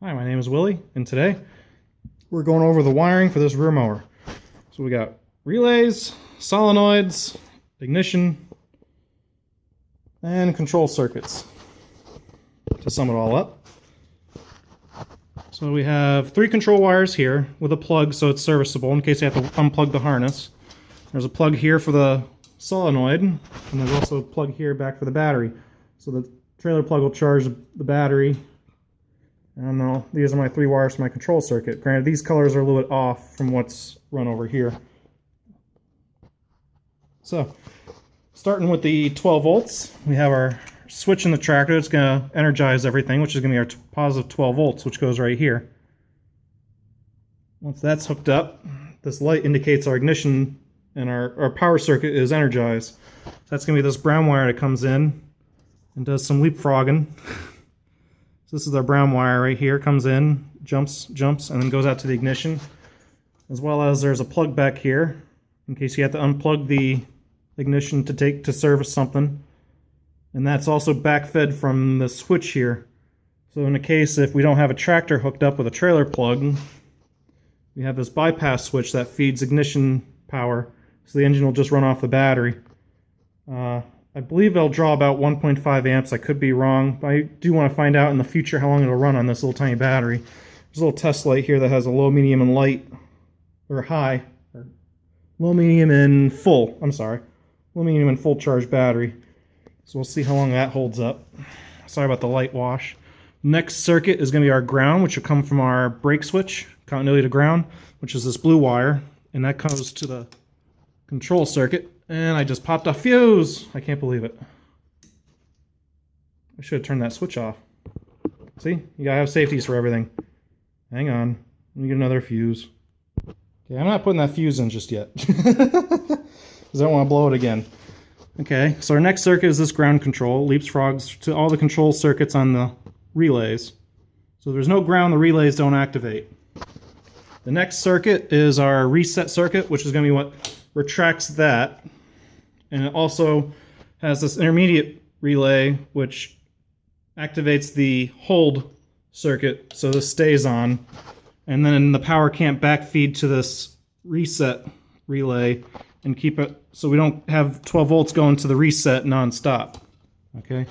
Hi, my name is Willie, and today we're going over the wiring for this rear mower. So we got relays, solenoids, ignition, and control circuits to sum it all up. So we have 3 control wires here with a plug so it's serviceable in case you have to unplug the harness. There's a plug here for the solenoid, and there's also a plug here back for the battery. So the trailer plug will charge the battery. And now these are my 3 wires for my control circuit. Granted, these colors are a little bit off from what's run over here. So, starting with the 12 volts, we have our switch in the tractor. It's going to energize everything, which is going to be our positive 12 volts, which goes right here. Once that's hooked up, this light indicates our ignition and our power circuit is energized. So that's going to be this brown wire that comes in and does some leapfrogging. So this is our brown wire right here, comes in, jumps, and then goes out to the ignition. As well as there's a plug back here, in case you have to unplug the ignition to service something. And that's also backfed from the switch here. So in a case if we don't have a tractor hooked up with a trailer plug, we have this bypass switch that feeds ignition power, so the engine will just run off the battery. I believe it'll draw about 1.5 amps. I could be wrong, but I do want to find out in the future how long it'll run on this little tiny battery. There's a little test light here that has a low, medium, and light, or high, or low, medium, and full. I'm sorry, low, medium, and full charge battery. So we'll see how long that holds up. Sorry about the light wash. Next circuit is going to be our ground, which will come from our brake switch, continuity to ground, which is this blue wire, and that goes to the control circuit. And I just popped a fuse! I can't believe it. I should have turned that switch off. See? You gotta have safeties for everything. Hang on. Let me get another fuse. Okay, I'm not putting that fuse in just yet. Because I don't want to blow it again. Okay, so our next circuit is this ground control. Leapfrogs to all the control circuits on the relays. So if there's no ground, the relays don't activate. The next circuit is our reset circuit, which is going to be what retracts that. And it also has this intermediate relay, which activates the hold circuit, so this stays on. And then the power can't backfeed to this reset relay and keep it, so we don't have 12 volts going to the reset non-stop. Okay,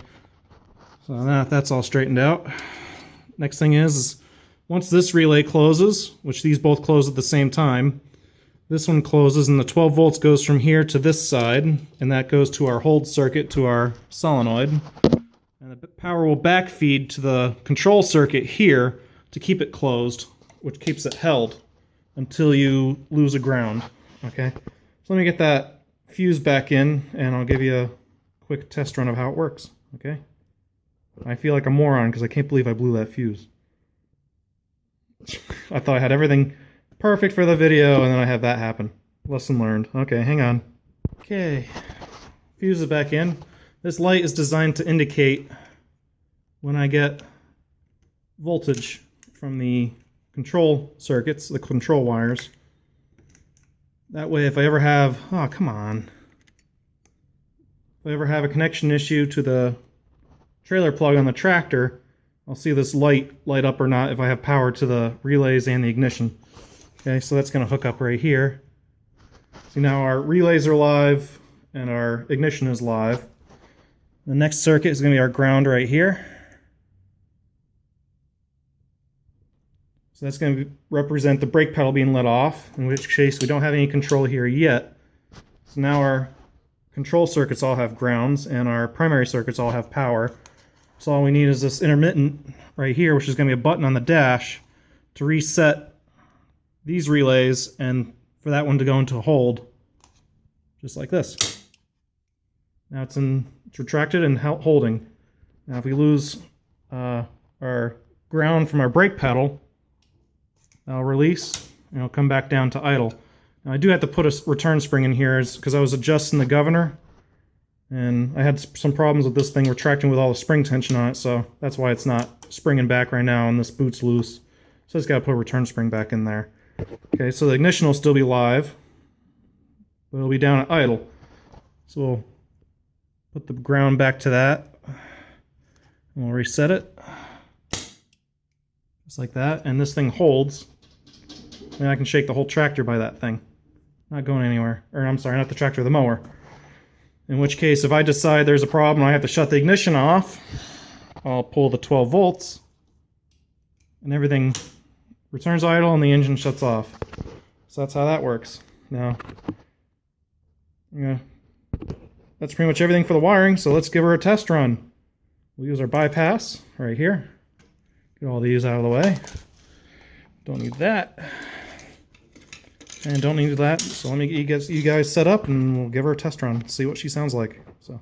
so now that's all straightened out. Next thing is once this relay closes, which these both close at the same time, this one closes and the 12 volts goes from here to this side, and that goes to our hold circuit to our solenoid. And the power will backfeed to the control circuit here to keep it closed, which keeps it held until you lose a ground. Okay, so let me get that fuse back in and I'll give you a quick test run of how it works. Okay, I feel like a moron because I can't believe I blew that fuse. I thought I had everything perfect for the video, and then I have that happen. Lesson learned. Okay, hang on. Okay, fuse is back in. This light is designed to indicate when I get voltage from the control circuits, the control wires. That way, if I ever have, oh, come on. If I ever have a connection issue to the trailer plug on the tractor, I'll see this light up or not if I have power to the relays and the ignition. Okay, so that's going to hook up right here. See, now our relays are live and our ignition is live. The next circuit is going to be our ground right here. So that's going to represent the brake pedal being let off, in which case we don't have any control here yet. So now our control circuits all have grounds and our primary circuits all have power. So all we need is this intermittent right here, which is going to be a button on the dash to reset these relays and for that one to go into hold, just like this. Now it's retracted and holding. Now if we lose our ground from our brake pedal, I'll release and it'll come back down to idle. Now I do have to put a return spring in here because I was adjusting the governor and I had some problems with this thing retracting with all the spring tension on it, so that's why it's not springing back right now and this boot's loose. So I just got to put a return spring back in there. Okay, so the ignition will still be live, but it'll be down at idle. So we'll put the ground back to that, and we'll reset it. Just like that, and this thing holds. And I can shake the whole tractor by that thing. Not going anywhere. Or I'm sorry, not the tractor, the mower. In which case, if I decide there's a problem and I have to shut the ignition off, I'll pull the 12 volts and everything returns idle and the engine shuts off. So that's how that works. Now, yeah, that's pretty much everything for the wiring, so let's give her a test run. We'll use our bypass right here. Get all these out of the way. Don't need that. And don't need that, so let me get you guys set up and we'll give her a test run, see what she sounds like. So,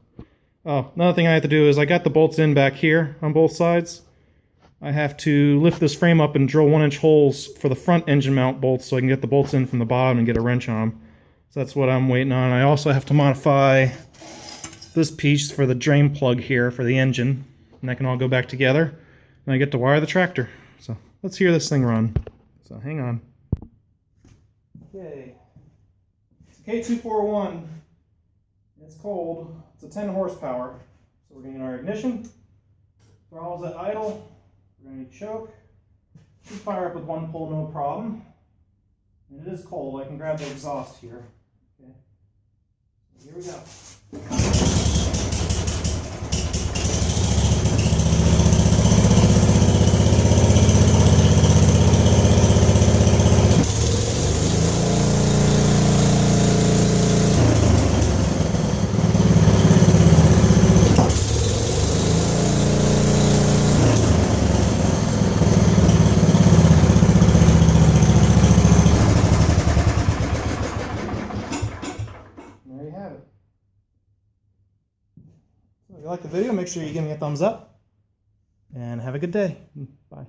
oh, another thing I have to do is I got the bolts in back here on both sides. I have to lift this frame up and drill 1-inch holes for the front engine mount bolts so I can get the bolts in from the bottom and get a wrench on them. So that's what I'm waiting on. I also have to modify this piece for the drain plug here for the engine, and that can all go back together. And I get to wire the tractor. So let's hear this thing run. So hang on. Okay, it's K241. It's cold. It's a 10 horsepower. So we're going to get our ignition. Throttle's at idle. We're going to need choke. Should fire up with one pull, no problem. And it is cold. I can grab the exhaust here. Okay. Here we go. If you like the video, make sure you give me a thumbs up, and have a good day. Bye.